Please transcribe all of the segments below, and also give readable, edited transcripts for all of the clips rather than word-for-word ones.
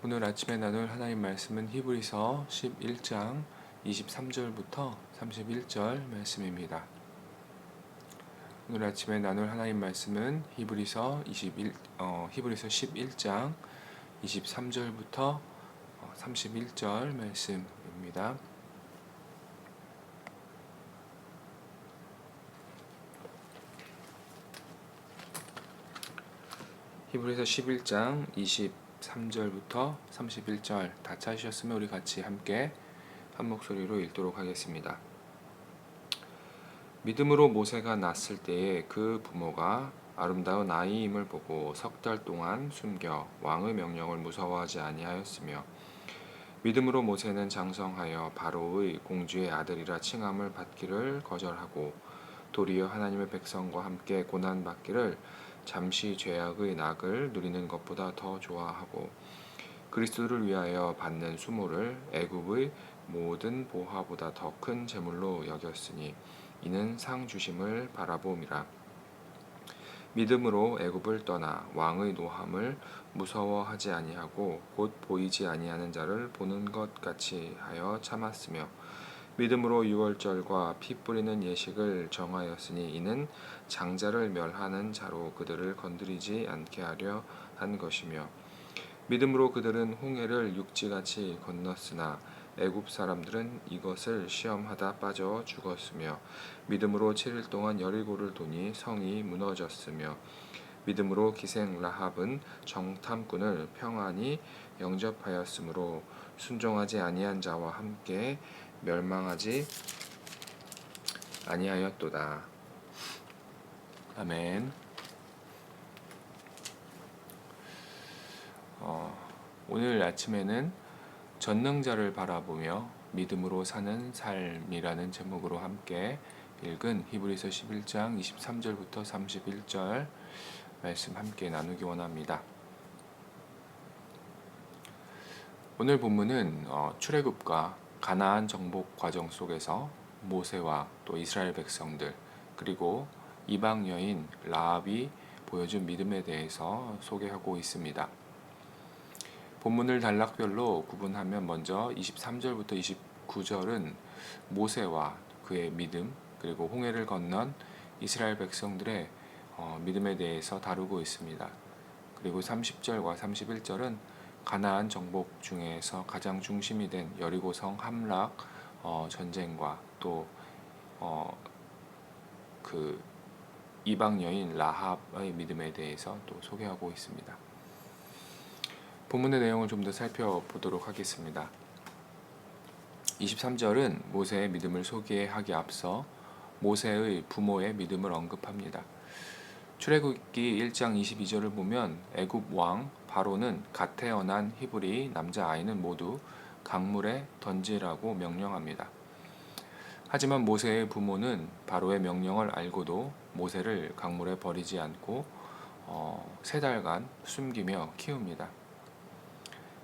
오늘 아침에 나눌 하나님 말씀은 히브리서 11장 23절부터 31절 말씀입니다. 오늘 아침에 나눌 하나님 말씀은 히브리서 11장 23절부터 31절 말씀입니다. 히브리서 11장 23절부터 31절 다 찾으셨으면 우리 같이 함께 한 목소리로 읽도록 하겠습니다. 믿음으로 모세가 낳았을 때에 그 부모가 아름다운 아이임을 보고 석 달 동안 숨겨 왕의 명령을 무서워하지 아니하였으며, 믿음으로 모세는 장성하여 바로의 공주의 아들이라 칭함을 받기를 거절하고 도리어 하나님의 백성과 함께 고난받기를 잠시 죄악의 낙을 누리는 것보다 더 좋아하고 그리스도를 위하여 받는 수모를 애굽의 모든 보화보다 더 큰 재물로 여겼으니 이는 상 주심을 바라보음이라. 믿음으로 애굽을 떠나 왕의 노함을 무서워하지 아니하고 곧 보이지 아니하는 자를 보는 것 같이 하여 참았으며, 믿음으로 유월절과 피 뿌리는 예식을 정하였으니 이는 장자를 멸하는 자로 그들을 건드리지 않게 하려 한 것이며, 믿음으로 그들은 홍해를 육지같이 건넜으나 애굽 사람들은 이것을 시험하다 빠져 죽었으며, 믿음으로 7일 동안 여리고를 도니 성이 무너졌으며, 믿음으로 기생 라합은 정탐꾼을 평안히 영접하였으므로 순종하지 아니한 자와 함께 멸망하지 아니하였도다. 아멘. 오늘 아침에는 전능자를 바라보며 믿음으로 사는 삶이라는 제목으로 함께 읽은 히브리서 11장 23절부터 31절 말씀 함께 나누기 원합니다. 오늘 본문은 출애굽과 가나안 정복 과정 속에서 모세와 또 이스라엘 백성들, 그리고 이방 여인 라합이 보여준 믿음에 대해서 소개하고 있습니다. 본문을 단락별로 구분하면 먼저 23절부터 29절은 모세와 그의 믿음, 그리고 홍해를 건넌 이스라엘 백성들의 믿음에 대해서 다루고 있습니다. 그리고 30절과 31절은 가나안 정복 중에서 가장 중심이 된 여리고성 함락 전쟁과 또 그 이방 여인 라합의 믿음에 대해서 또 소개하고 있습니다. 본문의 내용을 좀 더 살펴보도록 하겠습니다. 23절은 모세의 믿음을 소개하기 앞서 모세의 부모의 믿음을 언급합니다. 출애굽기 1장 22절을 보면 애굽 왕 바로는 갓 태어난 히브리 남자 아이는 모두 강물에 던지라고 명령합니다. 하지만 모세의 부모는 바로의 명령을 알고도 모세를 강물에 버리지 않고 3달간 숨기며 키웁니다.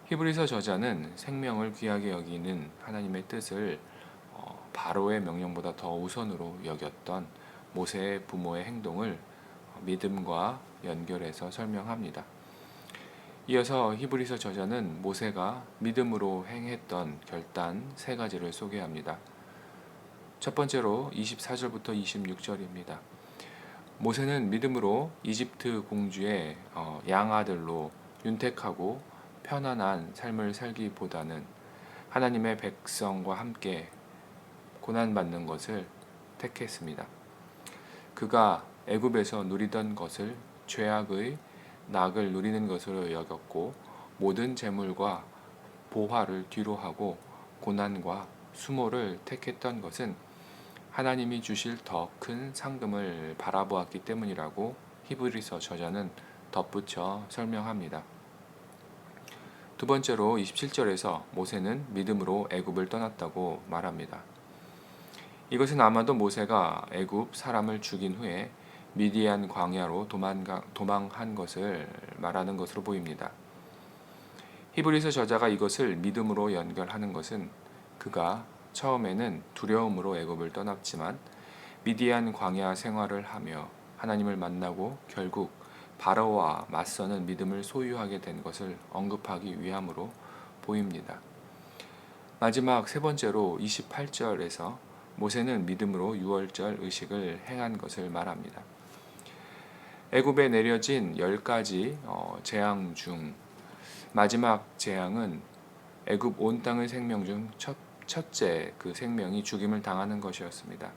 히브리서 저자는 생명을 귀하게 여기는 하나님의 뜻을 바로의 명령보다 더 우선으로 여겼던 모세의 부모의 행동을 믿음과 연결해서 설명합니다. 이어서 히브리서 저자는 모세가 믿음으로 행했던 결단 3가지를 소개합니다. 첫 번째로 24절부터 26절입니다. 모세는 믿음으로 이집트 공주의 양아들로 윤택하고 편안한 삶을 살기보다는 하나님의 백성과 함께 고난받는 것을 택했습니다. 그가 애굽에서 누리던 것을 죄악의 낙을 누리는 것으로 여겼고 모든 재물과 보화를 뒤로하고 고난과 수모를 택했던 것은 하나님이 주실 더 큰 상금을 바라보았기 때문이라고 히브리서 저자는 덧붙여 설명합니다. 두 번째로 27절에서 모세는 믿음으로 애굽을 떠났다고 말합니다. 이것은 아마도 모세가 애굽 사람을 죽인 후에 미디안 광야로 도망한 것을 말하는 것으로 보입니다. 히브리서 저자가 이것을 믿음으로 연결하는 것은 그가 처음에는 두려움으로 애굽을 떠났지만 미디안 광야 생활을 하며 하나님을 만나고 결국 바로와 맞서는 믿음을 소유하게 된 것을 언급하기 위함으로 보입니다. 마지막 세 번째로 28절에서 모세는 믿음으로 유월절 의식을 행한 것을 말합니다. 애굽에 내려진 10가지 재앙 중 마지막 재앙은 애굽 온 땅의 생명 중 첫째 그 생명이 죽임을 당하는 것이었습니다.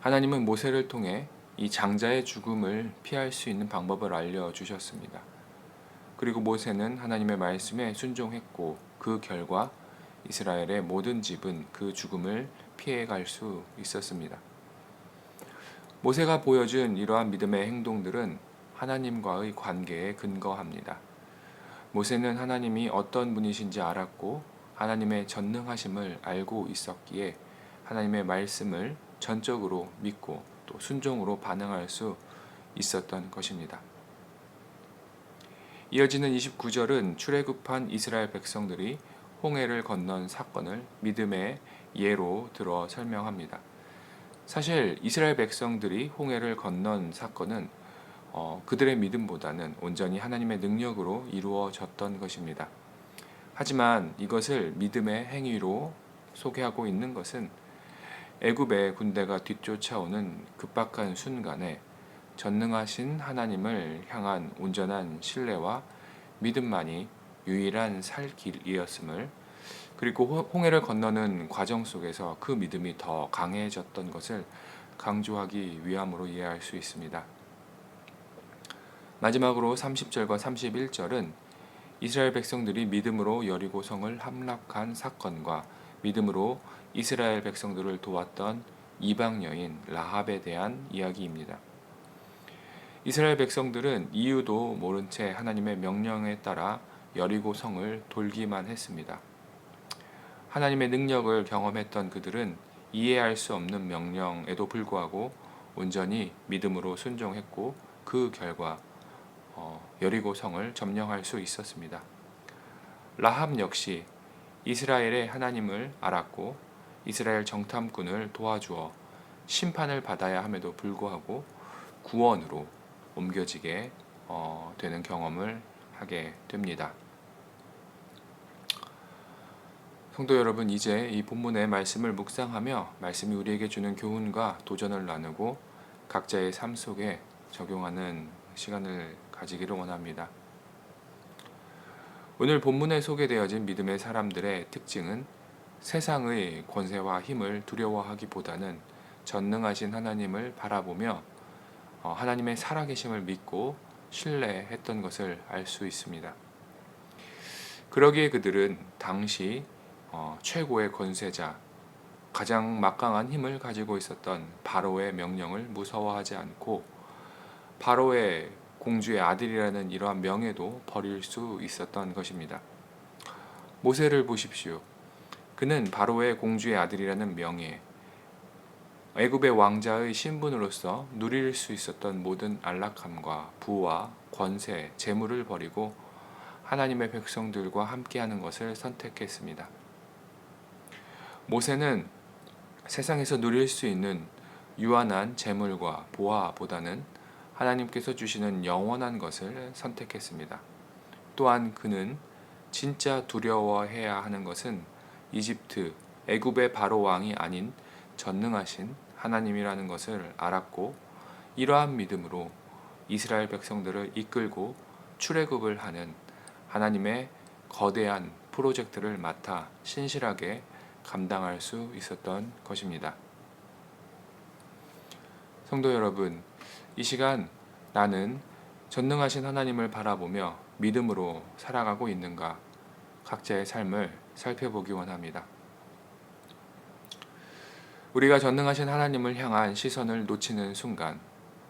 하나님은 모세를 통해 이 장자의 죽음을 피할 수 있는 방법을 알려주셨습니다. 그리고 모세는 하나님의 말씀에 순종했고 그 결과 이스라엘의 모든 집은 그 죽음을 피해갈 수 있었습니다. 모세가 보여준 이러한 믿음의 행동들은 하나님과의 관계에 근거합니다. 모세는 하나님이 어떤 분이신지 알았고 하나님의 전능하심을 알고 있었기에 하나님의 말씀을 전적으로 믿고 또 순종으로 반응할 수 있었던 것입니다. 이어지는 29절은 출애굽한 이스라엘 백성들이 홍해를 건넌 사건을 믿음의 예로 들어 설명합니다. 사실 이스라엘 백성들이 홍해를 건넌 사건은 그들의 믿음보다는 온전히 하나님의 능력으로 이루어졌던 것입니다. 하지만 이것을 믿음의 행위로 소개하고 있는 것은 애굽의 군대가 뒤쫓아오는 급박한 순간에 전능하신 하나님을 향한 온전한 신뢰와 믿음만이 유일한 살 길이었음을, 그리고 홍해를 건너는 과정 속에서 그 믿음이 더 강해졌던 것을 강조하기 위함으로 이해할 수 있습니다. 마지막으로 30절과 31절은 이스라엘 백성들이 믿음으로 여리고성을 함락한 사건과 믿음으로 이스라엘 백성들을 도왔던 이방 여인 라합에 대한 이야기입니다. 이스라엘 백성들은 이유도 모른 채 하나님의 명령에 따라 여리고성을 돌기만 했습니다. 하나님의 능력을 경험했던 그들은 이해할 수 없는 명령에도 불구하고 온전히 믿음으로 순종했고 그 결과 여리고성을 점령할 수 있었습니다. 라합 역시 이스라엘의 하나님을 알았고 이스라엘 정탐꾼을 도와주어 심판을 받아야 함에도 불구하고 구원으로 옮겨지게 되는 경험을 하게 됩니다. 성도 여러분, 이제 이 본문의 말씀을 묵상하며 말씀이 우리에게 주는 교훈과 도전을 나누고 각자의 삶 속에 적용하는 시간을 가지기를 원합니다. 오늘 본문에 소개되어진 믿음의 사람들의 특징은 세상의 권세와 힘을 두려워하기보다는 전능하신 하나님을 바라보며 하나님의 살아계심을 믿고 신뢰했던 것을 알 수 있습니다. 그러기에 그들은 당시 최고의 권세자, 가장 막강한 힘을 가지고 있었던 바로의 명령을 무서워하지 않고 바로의 공주의 아들이라는 이러한 명예도 버릴 수 있었던 것입니다. 모세를 보십시오. 그는 바로의 공주의 아들이라는 명예, 애굽의 왕자의 신분으로서 누릴 수 있었던 모든 안락함과 부와 권세, 재물을 버리고 하나님의 백성들과 함께하는 것을 선택했습니다. 모세는 세상에서 누릴 수 있는 유한한 재물과 보화보다는 하나님께서 주시는 영원한 것을 선택했습니다. 또한 그는 진짜 두려워해야 하는 것은 이집트, 애굽의 바로 왕이 아닌 전능하신 하나님이라는 것을 알았고 이러한 믿음으로 이스라엘 백성들을 이끌고 출애굽을 하는 하나님의 거대한 프로젝트를 맡아 신실하게 감당할 수 있었던 것입니다. 성도 여러분, 이 시간 나는 전능하신 하나님을 바라보며 믿음으로 살아가고 있는가 각자의 삶을 살펴보기 원합니다. 우리가 전능하신 하나님을 향한 시선을 놓치는 순간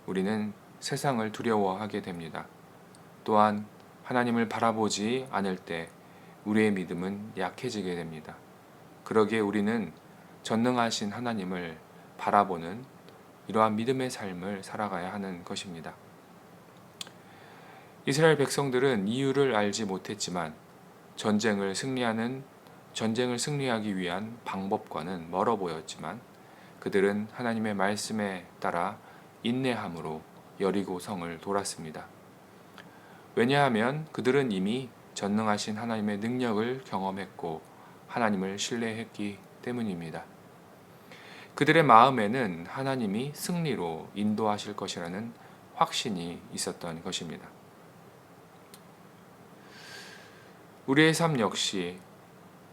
우리는 세상을 두려워하게 됩니다. 또한 하나님을 바라보지 않을 때 우리의 믿음은 약해지게 됩니다. 그러기에 우리는 전능하신 하나님을 바라보는 이러한 믿음의 삶을 살아가야 하는 것입니다. 이스라엘 백성들은 이유를 알지 못했지만 전쟁을 승리하기 위한 방법과는 멀어 보였지만 그들은 하나님의 말씀에 따라 인내함으로 여리고 성을 돌았습니다. 왜냐하면 그들은 이미 전능하신 하나님의 능력을 경험했고 하나님을 신뢰했기 때문입니다. 그들의 마음에는 하나님이 승리로 인도하실 것이라는 확신이 있었던 것입니다. 우리의 삶 역시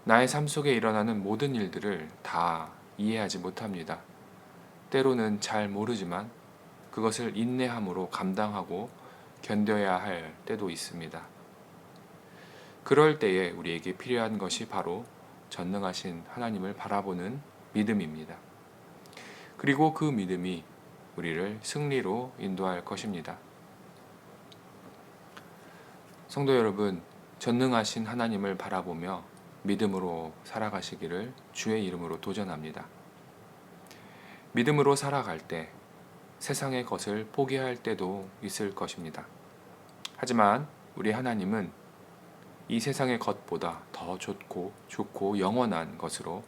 나의 삶 속에 일어나는 모든 일들을 다 이해하지 못합니다. 때로는 잘 모르지만 그것을 인내함으로 감당하고 견뎌야 할 때도 있습니다. 그럴 때에 우리에게 필요한 것이 바로 전능하신 하나님을 바라보는 믿음입니다. 그리고 그 믿음이 우리를 승리로 인도할 것입니다. 성도 여러분, 전능하신 하나님을 바라보며 믿음으로 살아가시기를 주의 이름으로 도전합니다. 믿음으로 살아갈 때 세상의 것을 포기할 때도 있을 것입니다. 하지만 우리 하나님은 이 세상의 것보다 더 좋고 영원한 것으로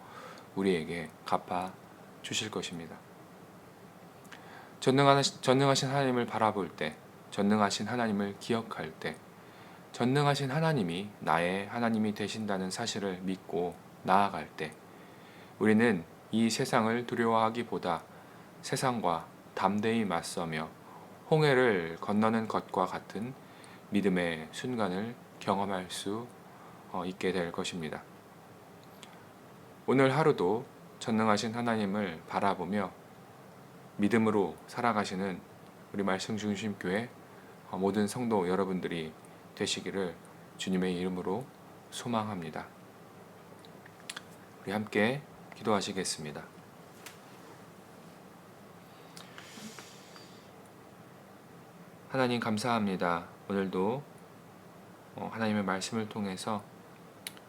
우리에게 갚아 주실 것입니다. 전능하신 하나님을 바라볼 때, 전능하신 하나님을 기억할 때, 전능하신 하나님이 나의 하나님이 되신다는 사실을 믿고 나아갈 때, 우리는 이 세상을 두려워하기보다 세상과 담대히 맞서며 홍해를 건너는 것과 같은 믿음의 순간을 경험할 수 있게 될 것입니다. 오늘 하루도 전능하신 하나님을 바라보며 믿음으로 살아가시는 우리 말씀중심교회 모든 성도 여러분들이 되시기를 주님의 이름으로 소망합니다. 우리 함께 기도하시겠습니다. 하나님 감사합니다. 오늘도 하나님의 말씀을 통해서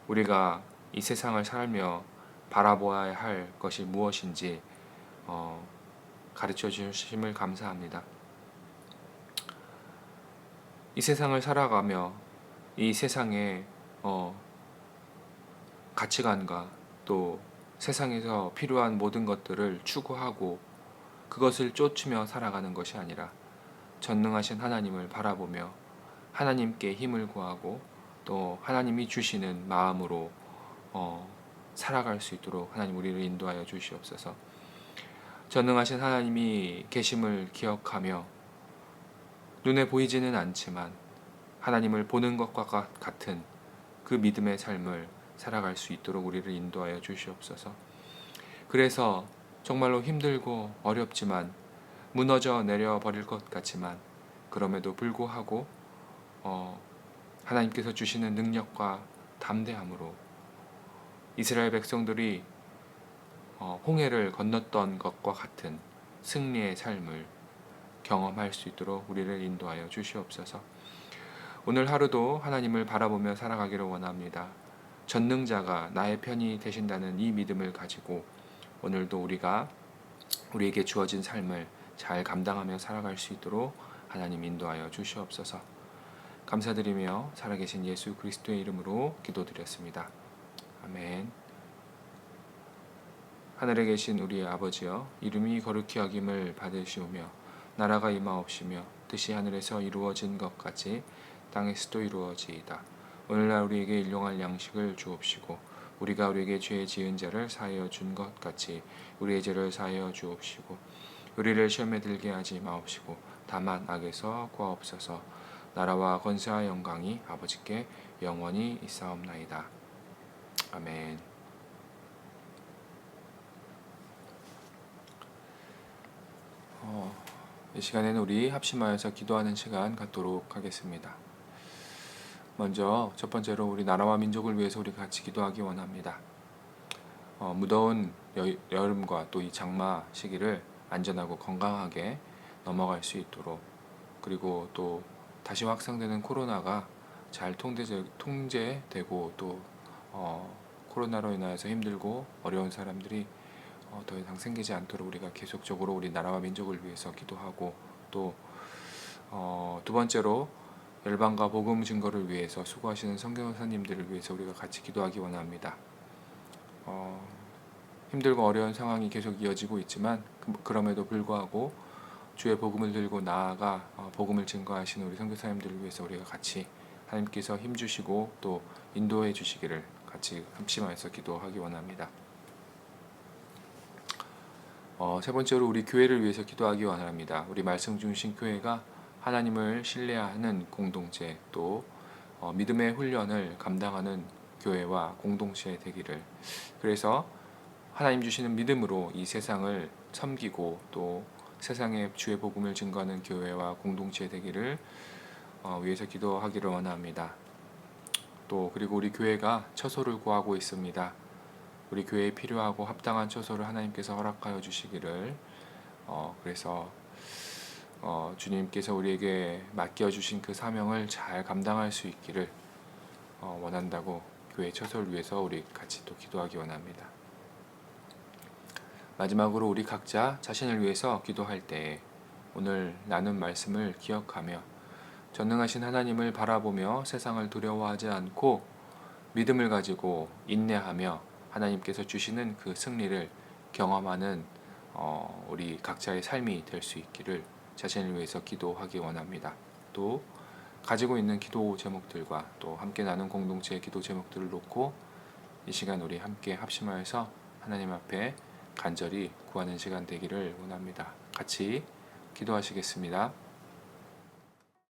우리가 이 세상을 살며 바라보아야 할 것이 무엇인지 가르쳐 주심을 감사합니다. 이 세상을 살아가며 이 세상의 가치관과 또 세상에서 필요한 모든 것들을 추구하고 그것을 쫓으며 살아가는 것이 아니라 전능하신 하나님을 바라보며 하나님께 힘을 구하고 또 하나님이 주시는 마음으로 살아갈 수 있도록 하나님 우리를 인도하여 주시옵소서. 전능하신 하나님이 계심을 기억하며 눈에 보이지는 않지만 하나님을 보는 것과 같은 그 믿음의 삶을 살아갈 수 있도록 우리를 인도하여 주시옵소서. 그래서 정말로 힘들고 어렵지만 무너져 내려버릴 것 같지만 그럼에도 불구하고 하나님께서 주시는 능력과 담대함으로 이스라엘 백성들이 홍해를 건넜던 것과 같은 승리의 삶을 경험할 수 있도록 우리를 인도하여 주시옵소서. 오늘 하루도 하나님을 바라보며 살아가기를 원합니다. 전능자가 나의 편이 되신다는 이 믿음을 가지고 오늘도 우리에게 주어진 삶을 잘 감당하며 살아갈 수 있도록 하나님 인도하여 주시옵소서. 감사드리며 살아계신 예수 그리스도의 이름으로 기도드렸습니다. 아멘. 하늘에 계신 우리 아버지여, 이름이 거룩히 여김을 받으시오며 나라가 임하옵시며 뜻이 하늘에서 이루어진 것 같이 땅에서도 이루어지이다. 오늘날 우리에게 일용할 양식을 주옵시고 우리가 우리에게 죄 지은 자를 사하여 준 것 같이 우리의 죄를 사하여 주옵시고 우리를 시험에 들게 하지 마옵시고 다만 악에서 구하옵소서. 나라와 권세와 영광이 아버지께 영원히 있사옵나이다. 아멘. 이 시간에는 우리 합심하여서 기도하는 시간 갖도록 하겠습니다. 먼저 첫 번째로 우리 나라와 민족을 위해서 우리 같이 기도하기 원합니다. 무더운 여름과 또 이 장마 시기를 안전하고 건강하게 넘어갈 수 있도록, 그리고 또 다시 확산되는 코로나가 잘 통제되고 또 코로나로 인하여서 힘들고 어려운 사람들이 더 이상 생기지 않도록 우리가 계속적으로 우리 나라와 민족을 위해서 기도하고, 또 두 번째로 열방과 복음 증거를 위해서 수고하시는 선교사님들을 위해서 우리가 같이 기도하기 원합니다. 힘들고 어려운 상황이 계속 이어지고 있지만 그럼에도 불구하고 주의 복음을 들고 나아가 복음을 증거하시는 우리 선교사님들을 위해서 우리가 같이 하나님께서 힘 주시고 또 인도해 주시기를 같이 합심하여서 기도하기 원합니다. 세 번째로 우리 교회를 위해서 기도하기 원합니다. 우리 말씀 중심 교회가 하나님을 신뢰하는 공동체 또 믿음의 훈련을 감당하는 교회와 공동체 되기를, 그래서 하나님 주시는 믿음으로 이 세상을 섬기고 또 세상에 주의 복음을 증거하는 교회와 공동체 되기를 위해서 기도하기를 원합니다. 또 그리고 우리 교회가 처소를 구하고 있습니다. 우리 교회에 필요하고 합당한 처소를 하나님께서 허락하여 주시기를, 그래서 주님께서 우리에게 맡겨주신 그 사명을 잘 감당할 수 있기를 원한다고 교회 처소를 위해서 우리 같이 또 기도하기 원합니다. 마지막으로 우리 각자 자신을 위해서 기도할 때 오늘 나눈 말씀을 기억하며 전능하신 하나님을 바라보며 세상을 두려워하지 않고 믿음을 가지고 인내하며 하나님께서 주시는 그 승리를 경험하는 우리 각자의 삶이 될 수 있기를 자신을 위해서 기도하기 원합니다. 또 가지고 있는 기도 제목들과 또 함께 나눈 공동체의 기도 제목들을 놓고 이 시간 우리 함께 합심하여서 하나님 앞에 간절히 구하는 시간 되기를 원합니다. 같이 기도하시겠습니다.